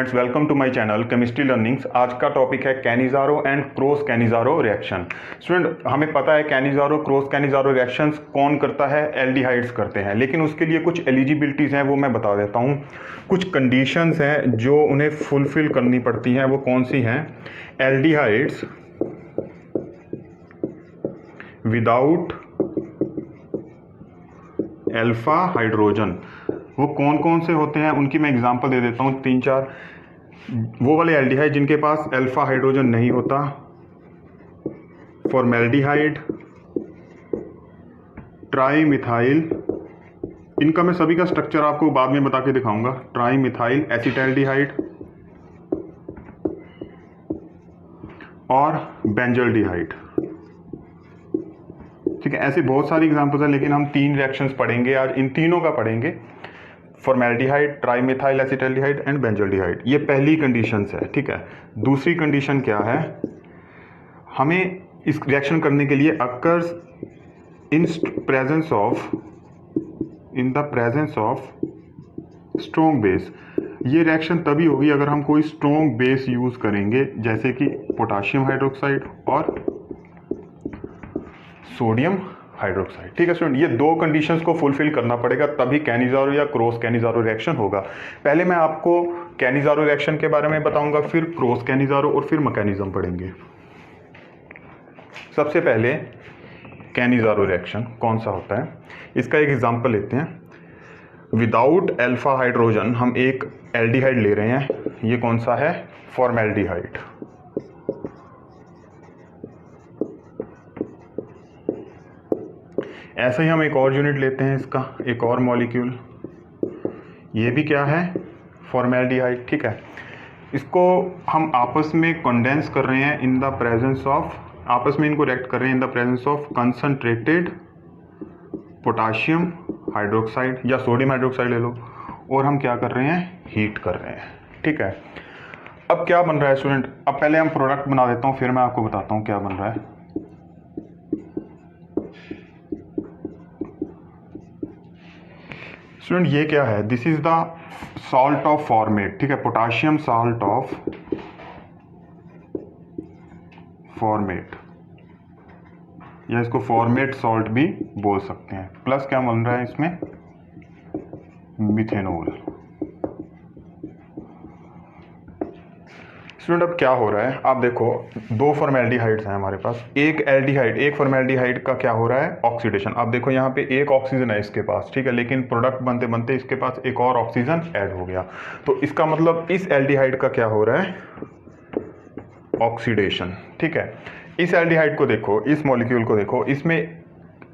Students, welcome to my channel chemistry learnings. आज का topic है Cannizzaro and cross Cannizzaro reaction. Student, हमें पता है कैनिज़ारो क्रॉस कैनिज़ारो रिएक्शंस कौन करता है, एल्डिहाइड्स करते हैं, लेकिन उसके लिए कुछ एलिजिबिलिटीज़ हैं, वो मैं बता देता हूँ। कुछ कंडीशंस हैं जो उन्हें फुलफिल करनी पड़ती हैं, वो कौन सी हैं? एल्डिहाइड्स विदाउट अल्फा हाइड्रोजन, वो कौन कौन से होते हैं उनकी मैं एग्जांपल दे देता हूँ, 3-4। वो वाले एल्डिहाइड जिनके पास अल्फा हाइड्रोजन नहीं होता, फॉर्मेल्डिहाइड, ट्राईमिथाइल, इनका मैं सभी का स्ट्रक्चर आपको बाद में बता के दिखाऊंगा। ट्राईमिथाइल एसिटैल्डिहाइड और बेंजल्डिहाइड। ठीक है, ऐसे बहुत सारी एग्जांपल्स हैं, लेकिन हम 3 रिएक्शंस पढ़ेंगे आज, इन तीनों का पढ़ेंगे। Formaldehyde, trimethyl acetaldehyde and benzaldehyde. ये पहली कंडीशंस है। ठीक है, दूसरी कंडीशन क्या है? हमें इस रिएक्शन करने के लिए occurs in the presence of strong base. ये रिएक्शन तभी होगी अगर हम कोई स्ट्रॉन्ग बेस यूज करेंगे, जैसे कि पोटाशियम हाइड्रोक्साइड और सोडियम हाइड्रोक्साइड। ठीक है स्टूडेंट, ये 2 कंडीशंस को फुलफिल करना पड़ेगा, तभी कैनिज़ारो या क्रॉस कैनिज़ारो रिएक्शन होगा। पहले मैं आपको कैनिज़ारो रिएक्शन के बारे में बताऊंगा, फिर क्रॉस कैनिज़ारो और फिर मैकेनिज्म पढ़ेंगे। सबसे पहले कैनिज़ारो रिएक्शन कौन सा होता है, इसका एक एग्जांपल लेते हैं। विदाउट अल्फा हाइड्रोजन हम एक एल्डिहाइड ले रहे हैं, ये कौन सा है? फॉर्मेल्डिहाइड। ऐसे ही हम एक और यूनिट लेते हैं, इसका एक और मॉलिक्यूल, ये भी क्या है? फॉर्मेल्डिहाइड। ठीक है, इसको हम आपस में कंडेंस कर रहे हैं इन द प्रेजेंस ऑफ, आपस में इनको रिएक्ट कर रहे हैं in the presence of concentrated potassium hydroxide या सोडियम हाइड्रोक्साइड ले लो, और हम क्या कर रहे हैं? हीट कर रहे हैं। ठीक है, अब क्या बन रहा है स्टूडेंट? अब पहले हम प्रोडक्ट बना देता हूँ, फिर मैं आपको बताता हूँ क्या बन रहा है। स्टूडेंट, ये क्या है? This is the salt of format. ठीक है, पोटाशियम सॉल्ट ऑफ फॉर्मेट, या इसको फॉर्मेट सॉल्ट भी बोल सकते हैं। प्लस क्या बन रहा है इसमें? मिथेनॉल। स्टूडेंट, अब क्या हो रहा है? आप देखो, 2 फॉर्मेल्डिहाइड्स हैं हमारे पास। एक एल्डिहाइड, एक फॉर्मेल्डिहाइड का क्या हो रहा है? ऑक्सीडेशन। अब देखो यहाँ पे एक ऑक्सीजन है इसके पास, ठीक है, लेकिन प्रोडक्ट बनते बनते इसके पास एक और ऑक्सीजन ऐड हो गया। तो इसका मतलब इस एल्डिहाइड का क्या हो रहा है? ऑक्सीडेशन। ठीक है, इस एल्डिहाइड को देखो, इस मॉलिक्यूल को देखो, इसमें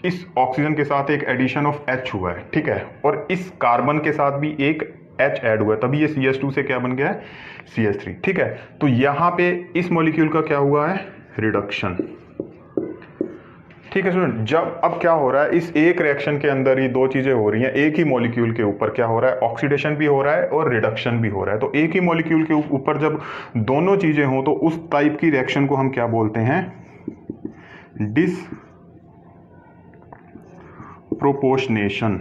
इस ऑक्सीजन के साथ एक एडिशन ऑफ H हुआ है। ठीक है, और इस कार्बन के साथ भी एक H ऐड हुआ है, तभी ये CH2 से क्या बन गया है? CH3। ठीक है, तो यहाँ पे इस मॉलिक्यूल का क्या हुआ है? रिडक्शन। ठीक है स्टूडेंट, जब अब क्या हो रहा है, इस एक रिएक्शन के अंदर ही 2 चीजें हो रही हैं। एक ही मॉलिक्यूल के ऊपर क्या हो रहा है? ऑक्सीडेशन भी हो रहा है और रिडक्शन भी हो रहा है। तो एक ही मॉलिक्यूल के ऊपर जब दोनों चीजें हो, तो उस टाइप की रिएक्शन को हम क्या बोलते हैं? डिसप्रोपोर्शनेशन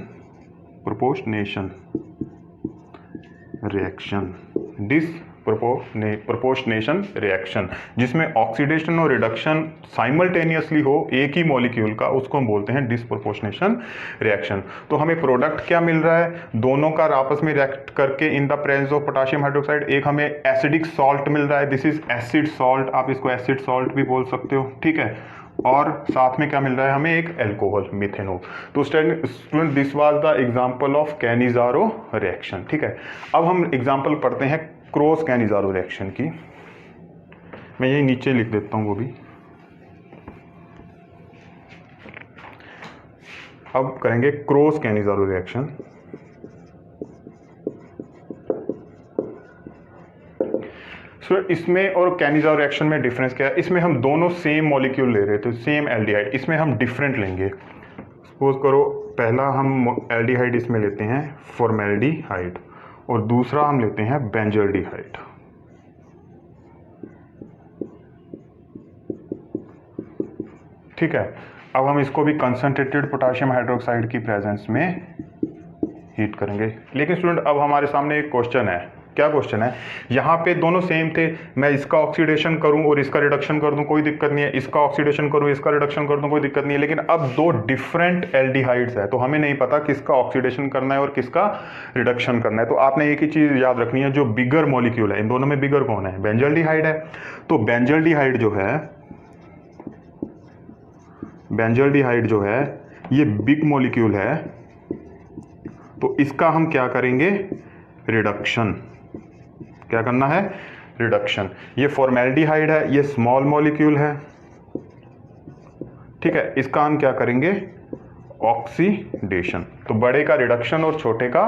रिएक्शन, डिसप्रोपोर्शनेशन रिएक्शन, जिसमें ऑक्सीडेशन और रिडक्शन साइमल्टेनियसली हो एक ही मॉलिक्यूल का, उसको हम बोलते हैं डिसप्रोपोर्शनेशन रिएक्शन। तो हमें प्रोडक्ट क्या मिल रहा है? दोनों का आपस में रिएक्ट करके in the presence of potassium hydroxide एक हमें एसिडिक सॉल्ट मिल रहा है। दिस इज एसिड सॉल्ट, आप इसको एसिड सॉल्ट भी बोल सकते हो। ठीक है, और साथ में क्या मिल रहा है हमें? एक अल्कोहल, मिथेनॉल। तो student, this was the example of Cannizzaro reaction. ठीक है, अब हम एग्जांपल पढ़ते हैं क्रॉस कैनिज़ारो रिएक्शन की। मैं यही नीचे लिख देता हूं वो भी। अब करेंगे क्रॉस कैनिज़ारो रिएक्शन। इसमें और कैनिज़ारो रिएक्शन में डिफरेंस क्या है? इसमें हम दोनों सेम मॉलिक्यूल ले रहे थे, सेम एल्डिहाइड। इसमें हम डिफरेंट लेंगे। सपोज करो, पहला हम एल्डिहाइड इसमें लेते हैं फॉर्मेल्डिहाइड, और दूसरा हम लेते हैं बेंजल्डिहाइड। ठीक है, अब हम इसको भी कंसंट्रेटेड पोटाशियम हाइड्रोक्साइड की प्रेजेंस में हीट करेंगे। लेकिन स्टूडेंट, अब हमारे सामने एक क्वेश्चन है, क्या क्वेश्चन है, यहाँ पे दोनों सेम थे, मैं इसका ऑक्सीडेशन करूं और इसका रिडक्शन कर दूं कोई दिक्कत नहीं है, इसका ऑक्सीडेशन करूं इसका रिडक्शन कर दूं कोई दिक्कत नहीं है, लेकिन अब दो डिफरेंट एल्डिहाइड्स है तो हमें नहीं पता किसका ऑक्सीडेशन करना है और किसका रिडक्शन करना है। तो आपने एक ही चीज याद रखनी है, जो बिगर मॉलिक्यूल है, इन दोनों में बिगर कौन है, बेंजल्डिहाइड है। तो बेंजल्डिहाइड जो है ये बिग मॉलिक्यूल है, तो इसका हम क्या करेंगे, रिडक्शन। क्या करना है, रिडक्शन। ये फॉर्मेल्डिहाइड है, ये स्मॉल मॉलिक्यूल है, ठीक है, इसका हम क्या करेंगे, ऑक्सीडेशन। तो बड़े का रिडक्शन और छोटे का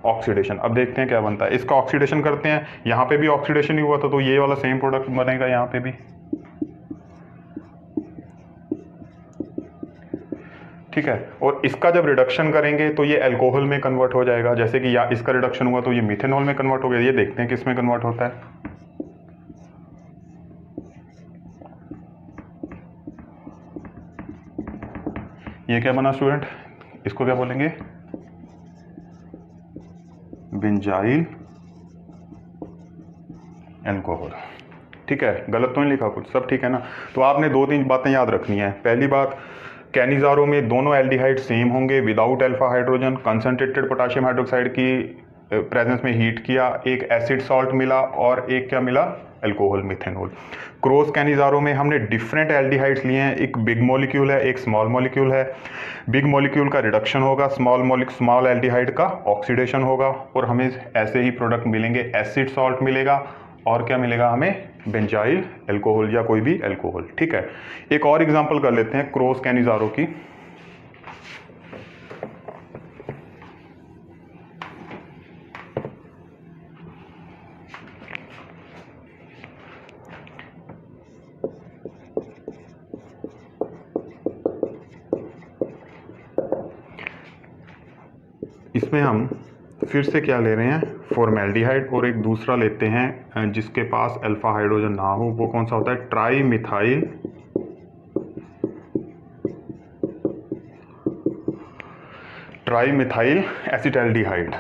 ऑक्सीडेशन। अब देखते हैं क्या बनता है, इसका ऑक्सीडेशन करते हैं, यहां पे भी ऑक्सीडेशन ही हुआ था तो ये वाला सेम प्रोडक्ट बनेगा यहां पे भी, ठीक है। और इसका जब रिडक्शन करेंगे तो ये अल्कोहल में कन्वर्ट हो जाएगा, जैसे कि या इसका रिडक्शन हुआ तो ये मिथेनॉल में कन्वर्ट हो गया। ये देखते हैं किस में कन्वर्ट होता है। ये क्या बना स्टूडेंट, इसको क्या बोलेंगे, बेंजाइल अल्कोहल, ठीक है। गलत तो नहीं लिखा कुछ, सब ठीक है ना। तो आपने दो तीन बातें याद रखनी है। पहली बात, कैनिजारो में दोनों एल्डिहाइड सेम होंगे without alpha hydrogen, concentrated potassium hydroxide की प्रेजेंस में हीट किया, एक एसिड सॉल्ट मिला और एक क्या मिला, अल्कोहल मिथेनॉल। क्रॉस कैनिजारो में हमने डिफरेंट एल्डिहाइड्स लिए हैं, एक बिग मॉलिक्यूल है एक स्मॉल मॉलिक्यूल है। बिग मॉलिक्यूल का रिडक्शन होगा, स्मॉल एल्डिहाइड का ऑक्सीडेशन होगा, और हमें ऐसे ही प्रोडक्ट मिलेंगे, एसिड सॉल्ट मिलेगा और क्या मिलेगा हमें, बेंजाइल अल्कोहल या कोई भी अल्कोहल, ठीक है। एक और एग्जांपल कर लेते हैं क्रॉस कैनिजारो की। इसमें हम फिर से क्या ले रहे हैं, फॉर्मेल्डिहाइड, और एक दूसरा लेते हैं जिसके पास अल्फा हाइड्रोजन ना हो, वो कौन सा होता है, ट्राईमिथाइल एसिटाल्डिहाइड,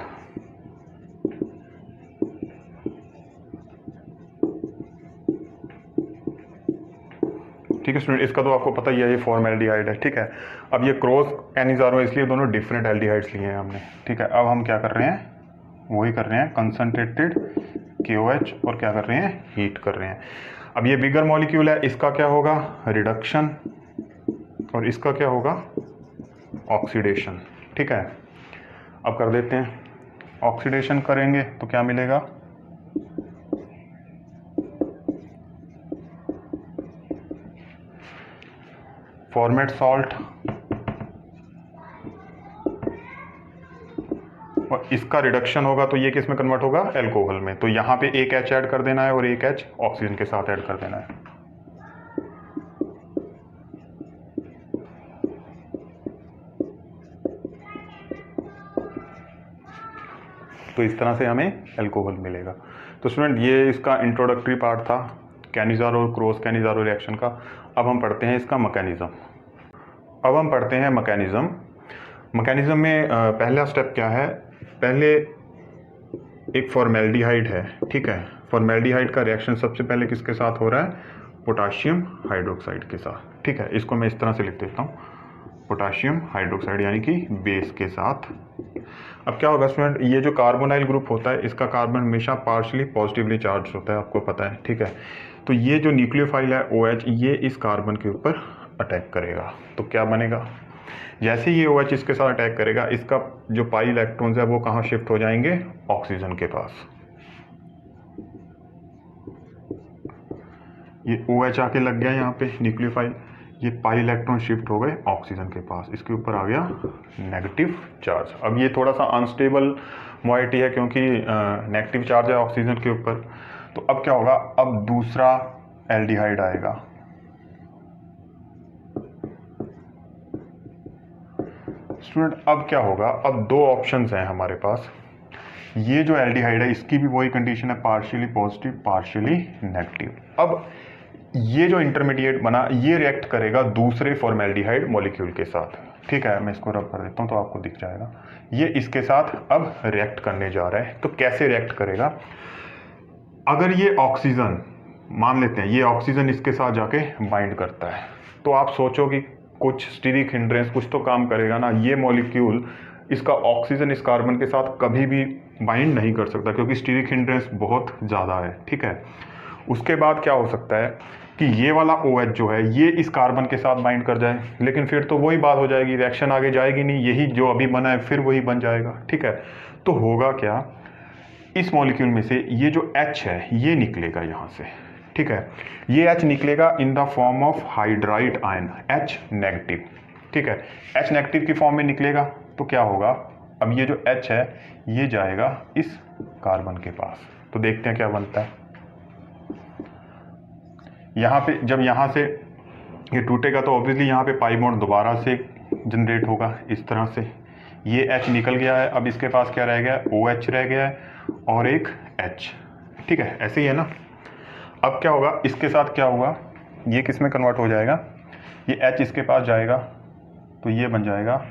ठीक है स्टूडेंट। इसका तो आपको पता ही है, ये फॉर्मेल्डिहाइड है, ठीक है। अब ये क्रॉस कैनिजारो इसलिए दोनों डिफरेंट एल्डिहाइड्स लिए हैं हमने, ठीक है। अब हम क्या कर रहे हैं, वही कर रहे हैं, कंसंट्रेटेड KOH, और क्या कर रहे हैं, हीट कर रहे हैं। अब ये बिगर मॉलिक्यूल है, इसका क्या होगा, रिडक्शन, और इसका क्या होगा, ऑक्सीडेशन, ठीक है। अब कर देते हैं, ऑक्सीडेशन करेंगे तो क्या मिलेगा, फॉर्मेट सॉल्ट, और इसका रिडक्शन होगा तो ये किस में कन्वर्ट होगा, अल्कोहल में। तो यहाँ पे एक H ऐड कर देना है और एक H ऑक्सीजन के साथ ऐड कर देना है। तो इस तरह से हमें अल्कोहल मिलेगा। तो स्टूडेंट ये इसका इंट्रोडक्टरी पार्ट था कैनिजारो और क्रॉस कैनिजारो रिएक्शन का। अब हम पढ़ते हैं इसका मैकेनिज्म। मैकेनिज्म में पहला स्टेप क्या है, पहले एक फॉर्मेल्डिहाइड है, ठीक है। फॉर्मेल्डिहाइड का रिएक्शन सबसे पहले किसके साथ हो रहा है, पोटाशियम हाइड्रोक्साइड के साथ, ठीक है। इसको मैं इस तरह से लिख देता हूँ, पोटाशियम हाइड्रोक्साइड यानी कि बेस के साथ। अब क्या होगा स्टूडेंट, ये जो कार्बोनाइल ग्रुप होता है इसका कार्बन हमेशा पार्शली पॉजिटिवली चार्ज होता है, आपको पता है, ठीक है। तो ये जो न्यूक्लियोफाइल है OH, ये इस कार्बन के ऊपर अटैक करेगा, तो क्या बनेगा, जैसे ये OH इसके साथ अटैक करेगा, इसका जो पाई इलेक्ट्रॉन्स है वो कहाँ शिफ्ट हो जाएंगे, ऑक्सीजन के पास। ये OH आके लग गया यहाँ पे न्यूक्लियोफाइल, ये पाई इलेक्ट्रॉन शिफ्ट हो गए ऑक्सीजन के पास, इसके ऊपर आ गया नेगेटिव चार्ज। अब ये थोड़ा सा अनस्टेबल मोइटी है क्योंकि नेगेटिव चार्ज है ऑक्सीजन के ऊपर। तो अब क्या होगा, अब दूसरा एल्डिहाइड आएगा, स्टूडेंट। अब क्या होगा, अब दो ऑप्शंस हैं हमारे पास। ये जो एल्डिहाइड है इसकी भी वही कंडीशन है, पार्शियली पॉजिटिव पार्शियली नेगेटिव। अब ये जो इंटरमीडिएट बना ये रिएक्ट करेगा दूसरे फॉर्मेल्डिहाइड मॉलिक्यूल के साथ। ठीक है, मैं इसको रब कर देता हूँ तो आपको दिख जाएगा। ये इसके साथ अब रिएक्ट करने जा रहा है। तो कैसे रिएक्ट करेगा? अगर ये ऑक्सीजन, मान लेते हैं ये ऑक्सीजन इसके साथ जाके बाइंड करता है, तो आप सोचो कि कुछ स्टीरिक हिंड्रेंस कुछ तो काम करेगा ना। ये मॉलिक्यूल इसका ऑक्सीजन इस कार्बन के साथ कभी भी बाइंड नहीं कर सकता क्योंकि स्टीरिक हिंड्रेंस बहुत ज़्यादा है। ठीक है, उसके बाद क्या हो सकता है कि ये वाला OH जो है ये इस कार्बन के साथ बाइंड कर जाए, लेकिन फिर तो वही बात हो जाएगी, रिएक्शन आगे जाएगी नहीं, यही जो अभी बना है फिर वही बन जाएगा। ठीक है, तो होगा क्या, इस मॉलिक्यूल में से ये जो H है ये निकलेगा यहाँ से। ठीक है, ये H निकलेगा in the form of hydride ion H negative. ठीक है, H नेगेटिव की फॉर्म में निकलेगा तो क्या होगा, अब ये जो H है ये जाएगा इस कार्बन के पास। तो देखते हैं क्या बनता है। यहाँ पे जब यहाँ से ये टूटेगा तो ऑब्वियसली यहाँ पे पाई बॉन्ड दोबारा से जनरेट होगा इस तरह से। ये H निकल गया है, अब इसके पास क्या रह गया है, OH रह गया है और एक H। ठीक है, ऐसे ही है ना। अब क्या होगा, इसके साथ क्या होगा, ये किस में कन्वर्ट हो जाएगा, ये H इसके पास जाएगा तो ये बन जाएगा,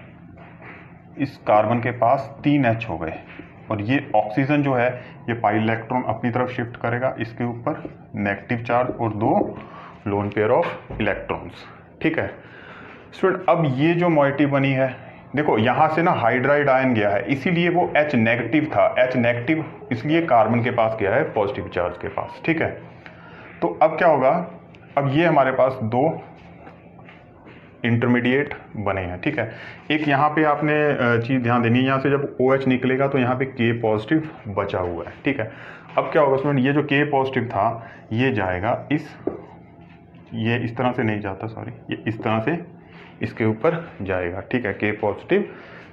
इस कार्बन के पास 3 H हो गए और ये ऑक्सीजन जो है ये पाई इलेक्ट्रॉन अपनी तरफ शिफ्ट करेगा, इसके ऊपर नेगेटिव चार्ज और 2 लोन पेयर ऑफ इलेक्ट्रॉन्स। ठीक है स्टूडेंट, अब ये जो मॉइटी बनी है, देखो यहाँ से ना हाइड्राइड आयन गया है इसीलिए वो H नेगेटिव था, H नेगेटिव इसलिए कार्बन के पास गया है पॉजिटिव चार्ज के पास। ठीक है, तो अब क्या होगा, अब ये हमारे पास 2 इंटरमीडिएट बने हैं। ठीक है, एक यहाँ पे आपने चीज़ ध्यान देनी है, यहाँ से जब OH निकलेगा तो यहाँ पे K पॉजिटिव बचा हुआ है। ठीक है, अब क्या होगा स्टूडेंट, ये जो K पॉजिटिव था ये जाएगा ये इस तरह से नहीं जाता, सॉरी, ये इस तरह से इसके ऊपर जाएगा। ठीक है, K पॉजिटिव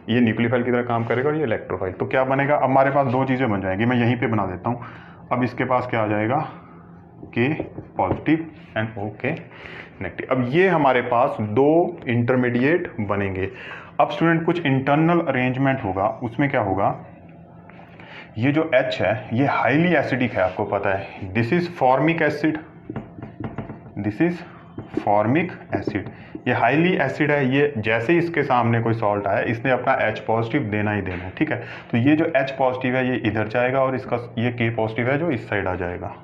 ये न्यूक्लियोफाइल की तरह काम करेगा और ये इलेक्ट्रोफाइल। तो क्या बनेगा, अब हमारे पास 2 चीज़ें बन जाएंगी, मैं यहीं पे बना देता हूँ। अब इसके पास क्या आ जाएगा, K positive and OK negative. अब ये हमारे पास 2 इंटरमीडिएट बनेंगे। अब स्टूडेंट कुछ इंटरनल अरेंजमेंट होगा, उसमें क्या होगा, ये जो H है ये हाईली एसिडिक है, आपको पता है, this is formic acid, this is formic acid, ये हाईली एसिड है। ये जैसे ही इसके सामने कोई सॉल्ट आया इसने अपना H पॉजिटिव देना ही देना है। ठीक है, तो ये जो H पॉजिटिव है ये इधर जाएगा और इसका ये K पॉजिटिव है जो इस साइड आ जाएगा।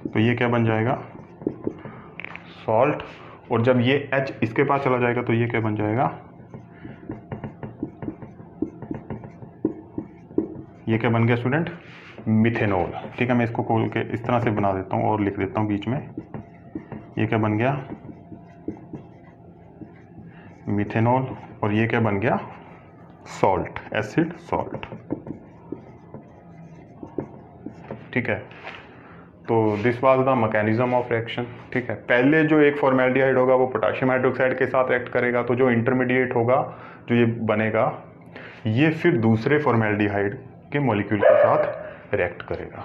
तो ये क्या बन जाएगा, सॉल्ट, और जब ये H इसके पास चला जाएगा तो ये क्या बन जाएगा, ये क्या बन गया स्टूडेंट, मिथेनॉल। ठीक है, मैं इसको खोल के इस तरह से बना देता हूँ और लिख देता हूँ बीच में, ये क्या बन गया, मिथेनॉल, और ये क्या बन गया, सॉल्ट, एसिड सॉल्ट। ठीक है, तो this was the mechanism of reaction. ठीक है, पहले जो एक फॉर्मेल्डिहाइड होगा वो पोटेशियम हाइड्रोक्साइड के साथ रिएक्ट करेगा, तो जो इंटरमीडिएट होगा जो ये बनेगा ये फिर दूसरे फॉर्मेल्डिहाइड के मॉलिक्यूल के साथ रिएक्ट करेगा।